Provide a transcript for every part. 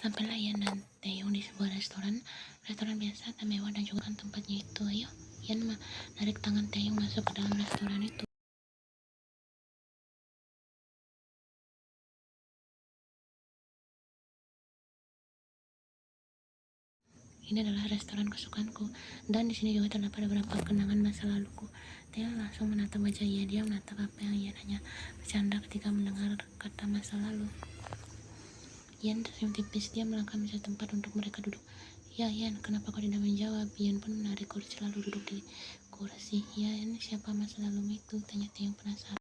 Sampailah Ian dan Taeyong di sebuah restoran biasa tak mewah dan juga kan tempatnya itu. Ayo, Ian menarik tangan Taeyong masuk ke dalam restoran itu. Ini adalah restoran kesukaanku, dan di sini juga terdapat beberapa kenangan masa laluku. Taeyong langsung menatap wajah Ian. Dia menatap apa yang Ian hanya bercanda ketika mendengar kata masa lalu. Ian tersenyum tipis. Dia melangkah mencari tempat untuk mereka duduk. Ya, Ian, kenapa kau tidak menjawab? Ian pun menarik kursi lalu duduk di kursi. Ian, siapa masa lalumu itu? Tanya Taeyong penasaran.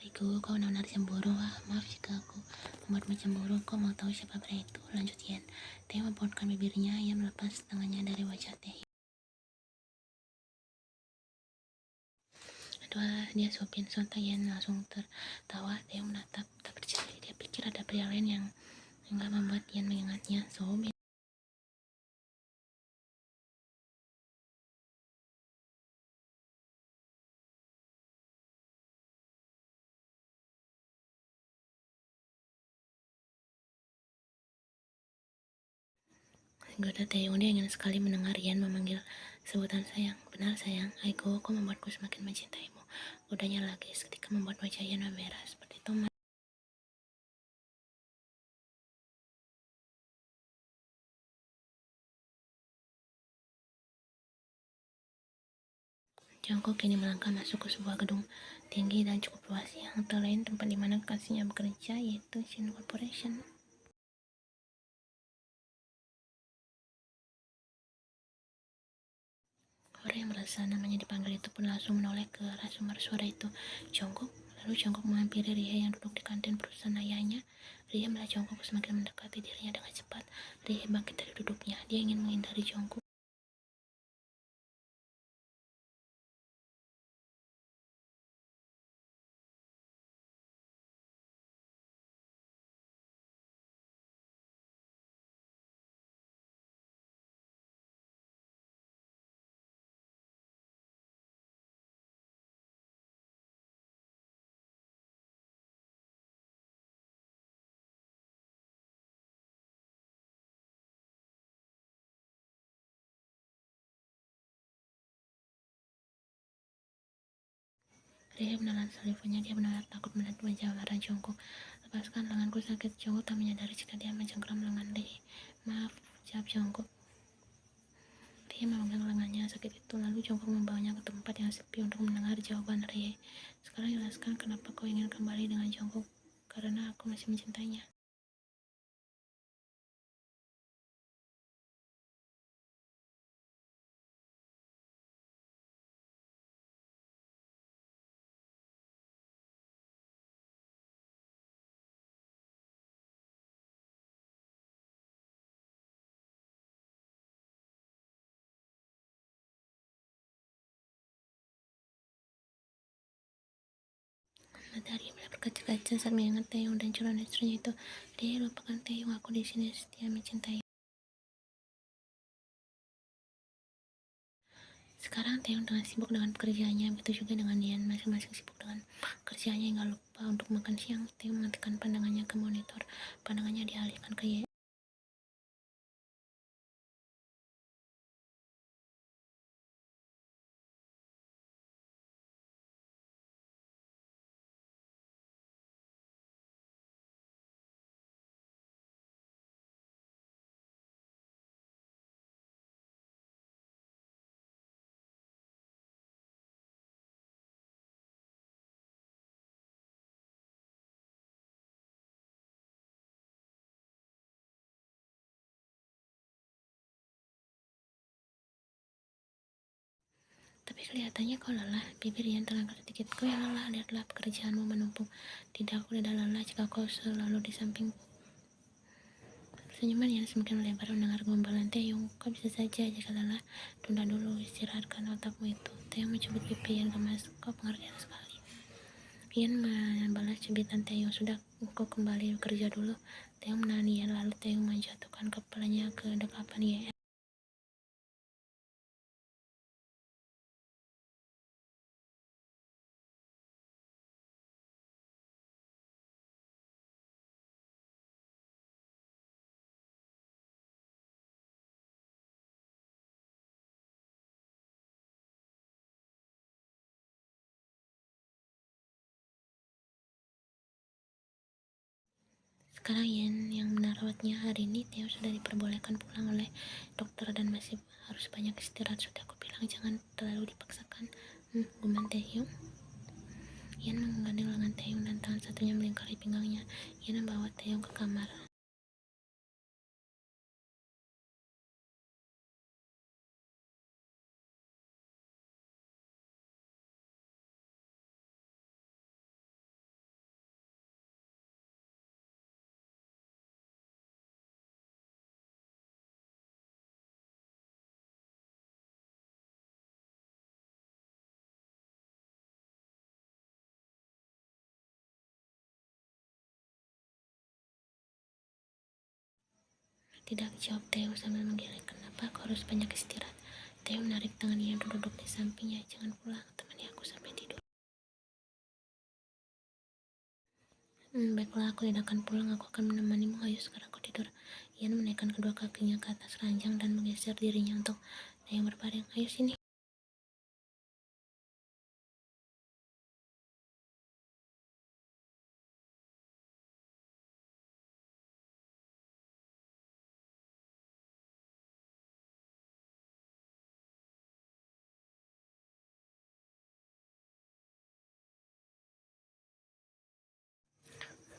Aigo, kau benar-benar cemburu. Maaf jika aku membuatmu cemburu. Kau mau tahu siapa pria itu? Lanjut Ian. Taeyong mempontkan bibirnya. Ian melepas tangannya dari wajah Taeyong. Dia suapin sontak. Ian langsung tertawa. Taeyong menatap tak percaya. Dia pikir ada pria lain yang enggak membuat Ian mengingatnya. Goda Taeyong, dia ingin sekali mendengar Ian memanggil sebutan sayang. Benar sayang, Aigo, kau membuatku semakin mencintaimu. Godanya lagi seketika membuat wajah Ian memerah seperti tomat. Jungkook kini melangkah masuk ke sebuah gedung tinggi dan cukup luas yang terlain tempat di mana kekasihnya bekerja, yaitu Shin Corporation. Orang yang merasa namanya dipanggil itu pun langsung menoleh ke arah sumber suara itu. Jungkook. Lalu Jungkook menghampiri Rie yang duduk di kantin perusahaan ayahnya. Rie melihat Jungkook semakin mendekati dirinya dengan cepat. Rie bangkit dari duduknya. Dia ingin menghindari Jungkook. Rie menelan salivonya. Dia benar-benar takut melihat wajah marah Jungkook. Lepaskan, lenganku sakit. Jungkook tak menyadari jika dia mencengkram lengan Rie. Maaf, jawab Jungkook. Rie memegang lengannya sakit itu. Lalu Jungkook membawanya ke tempat yang sepi untuk mendengar jawaban Rie. Sekarang jelaskan kenapa kau ingin kembali dengan Jungkook. Karena aku masih mencintainya. Matahari mulai berkaca-kaca saat mengingat Taeyong dan calon istrinya itu. Rie, lupakan Taeyong, aku di sini setia mencintai. Sekarang Taeyong tengah sibuk dengan pekerjaannya, begitu juga dengan Ian, masing-masing sibuk dengan kerjaannya hingga lupa untuk makan siang. Taeyong mengalihkan pandangannya ke monitor. Pandangannya dialihkan ke Ian. Tapi kelihatannya kau lelah. Bibir Ian terangkat sedikit. Kau yang lelah, lihatlah pekerjaanmu menumpuk. Tidak, aku tidak lelah jika kau selalu di sampingku. Senyuman yang semakin melebar mendengar gombalan Taeyong. Kau bisa saja jika lelah. Tunda dulu, istirahatkan otakmu itu. Taeyong mencubit pipi Ian gemas. Kau pengertian sekali. Ian membalas cubitan Taeyong. Sudah, kau kembali bekerja dulu. Taeyong menahan Ian, lalu Taeyong menjatuhkan kepalanya ke dekapan Ian. Sekarang Ian yang merawatnya hari ini. Taeyong sudah diperbolehkan pulang oleh dokter dan masih harus banyak istirahat. Sudah aku bilang jangan terlalu dipaksakan. Gumam Taeyong. Ian menggandeng lengan Taeyong dan tangan satunya melingkari pinggangnya. Ian membawa Taeyong ke kamar. Tidak, jawab Taeyong sambil menggeleng. Kenapa kau harus banyak istirahat? Taeyong menarik tangan Ian dan duduk di sampingnya. Jangan pulang, temani aku sampai tidur. Baiklah, aku tidak akan pulang. Aku akan menemanimu. Ayo sekarang aku tidur. Ian menaikkan kedua kakinya ke atas ranjang dan menggeser dirinya untuk Taeyong berbaring. Ayo sini.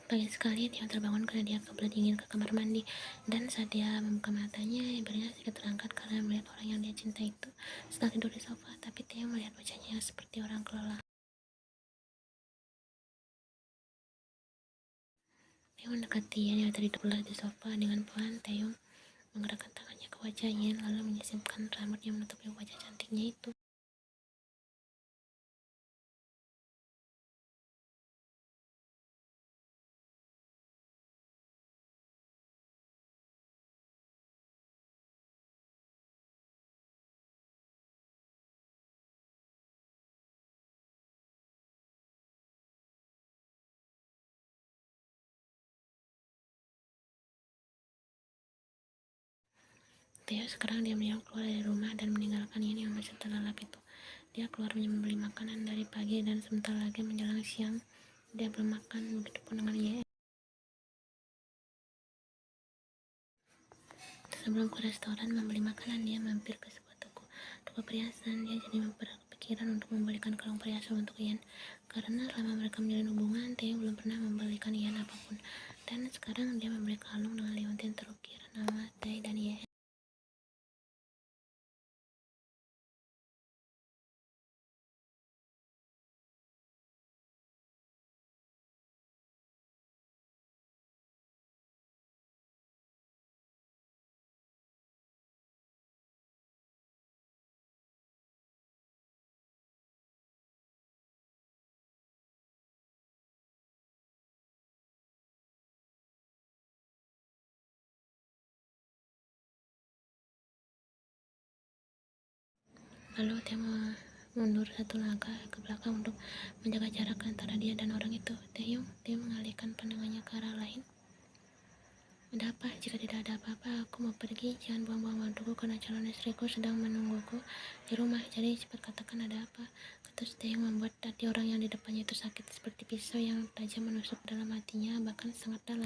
Pagi sekali Taeyong terbangun karena dia kebelet dingin ke kamar mandi, dan saat dia membuka matanya, ibunya sedikit terangkat karena melihat orang yang dia cintai itu sedang tidur di sofa. Tapi Taeyong melihat wajahnya yang seperti orang kelelahan. Taeyong mendekati Ian yang tadi terbelah di sofa. Dengan pelan, Taeyong menggerakkan tangannya ke wajah Ian lalu menyisipkan rambut yang menutupi wajah cantiknya itu. Taeyong sekarang diam-diam keluar dari rumah dan meninggalkan Ian yang masih terlelap itu. Dia keluar membeli makanan dari pagi dan sebentar lagi menjelang siang. Dia belum makan, begitupun dengan Ian. Sebelum ke restoran membeli makanan, dia mampir ke sebuah toko perhiasan. Dia jadi berpikiran untuk membelikan kalung perhiasan untuk Ian, karena selama mereka menjalin hubungan, Taeyong belum pernah membelikan Ian apapun. Dan sekarang dia membeli kalung dengan liontin terukir nama Tae dan Ian. Lalu Taeyong mundur satu langkah ke belakang untuk menjaga jarak antara dia dan orang itu. Taeyong mengalihkan pandangannya ke arah lain. Ada apa? Jika tidak ada apa-apa, aku mau pergi. Jangan buang-buang waktuku karena calon istriku sedang menungguku di rumah. Jadi cepat katakan ada apa. Kata Taeyong membuat hati orang yang di depannya itu sakit seperti pisau yang tajam menusuk dalam hatinya, bahkan sangat dalam.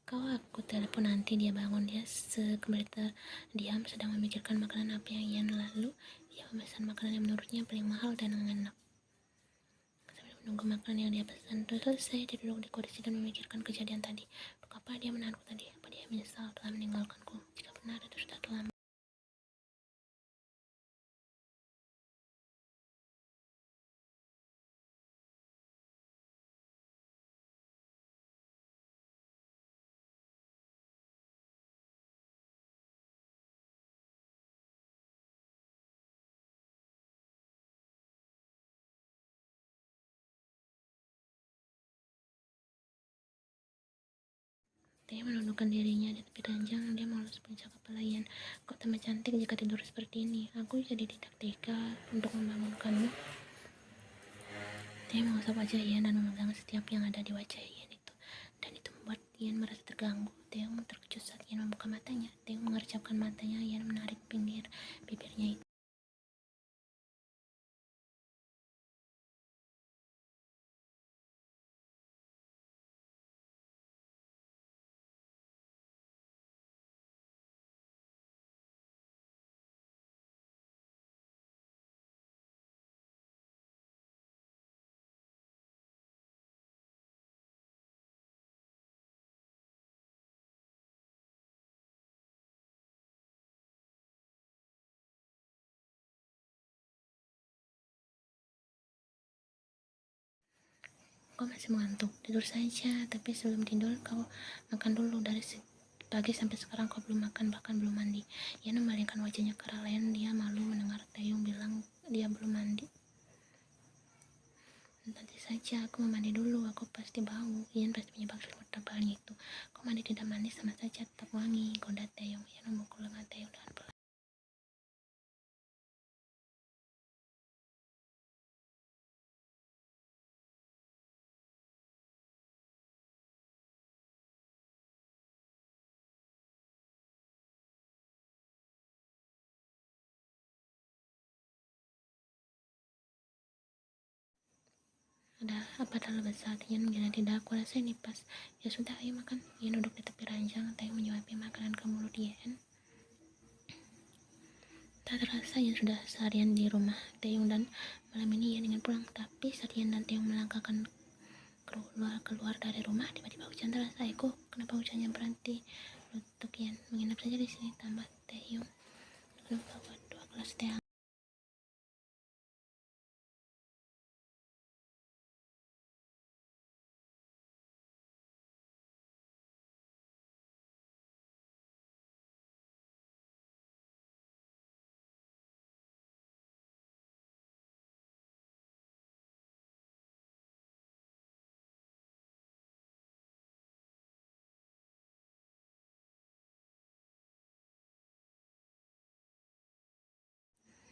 Kalau aku telepon nanti dia bangun, dia kembali terdiam sedang memikirkan makanan apa yang Ian, lalu dia memesan makanan yang menurutnya paling mahal dan enak. Sambil menunggu makanan yang dia pesan selesai, dia duduk di kursi dan memikirkan kejadian tadi. Untuk apa dia menahanku tadi? Apa dia menyesal telah meninggalkanku? Jika benar itu sudah terlambat. Dia menundukkan dirinya di tepi ranjang. Dia mengelus puncak kepala Ian. Kau tambah cantik jika tidur seperti ini. Aku jadi tidak tega untuk membangunkanmu. Dia mengusap wajah Ian dan memegang setiap yang ada di wajah Ian itu. Dan itu membuat Ian merasa terganggu. Taeyong terkejut saat Ian membuka matanya. Taeyong mengerjapkan matanya. Ian menarik pinggir bibirnya itu. Kau masih mengantuk? Tidur saja, tapi sebelum tidur kau makan dulu. Dari pagi sampai sekarang kau belum makan, bahkan belum mandi. Ian memalingkan wajahnya ke arah lain. Dia malu mendengar Taeyong bilang dia belum mandi. Nanti saja, aku mau mandi dulu, aku pasti bau. Ian pasti menyebab selimut tebalnya itu. Kau mandi tidak mandi sama saja tetap wangi, goda Taeyong. Ian memukul lengan Taeyong dengan pelan. Ada apa terlalu besar? Ian mengira tidak, aku rasa ini pas. Ya sudah, ayo makan. Ian duduk di tepi ranjang. Taeyong menyuapi makanan ke mulut Ian. Tak terasa Ian sudah seharian di rumah Taeyong dan malam ini Ian ingin pulang. Tapi saat Ian dan Taeyong melangkahkan keluar dari rumah, tiba-tiba hujan deras. Ayahku, kenapa hujannya berhenti? Untuk Ian, menginap saja di sini, tambah Taeyong. Lalu bawa 2 gelas teh.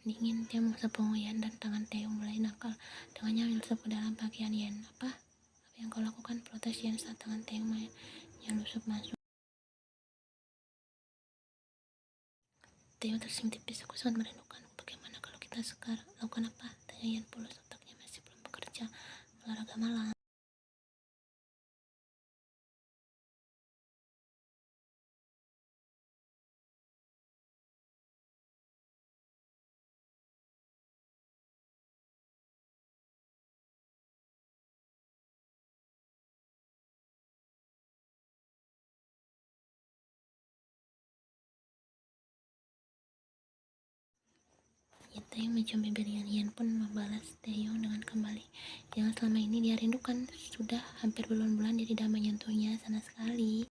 Dingin, dia mengusap punggung Ian dan tangan Taeyong mulai nakal. Tangannya menyusup ke dalam pakaian Ian. Apa yang kau lakukan? Protes Ian saat tangan Taeyong menyelusup masuk. Taeyong tersenyum tipis. Aku sangat merindukanmu. Bagaimana kalau kita sekarang lakukan apa? Tanya Ian polos, otaknya masih belum bekerja. Olahraga malam. Taeyong mencium bibir Ian pun membalas Taeyong dengan kembali. Yang selama ini dia rindukan. Sudah hampir bulan-bulan dia tidak menyentuhnya sama sekali.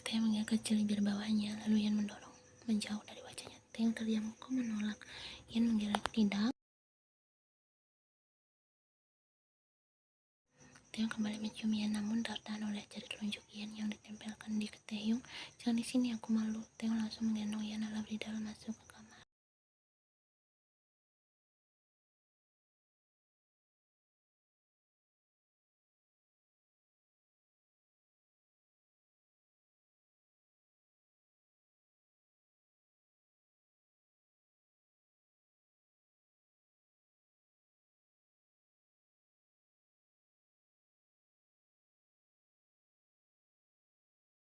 Taeyong menggigit kecil bibir bawahnya, lalu Ian mendorong menjauh dari wajahnya. Taeyong terdiam. Kau menolak? Ian menggelak. Tidak. Taeyong kembali mencium Ian, namun tertahan oleh jari telunjuk Ian yang ditempelkan di Taeyong. Jangan di sini, aku malu. Taeyong langsung menggendong Ian lalu di dalam masuk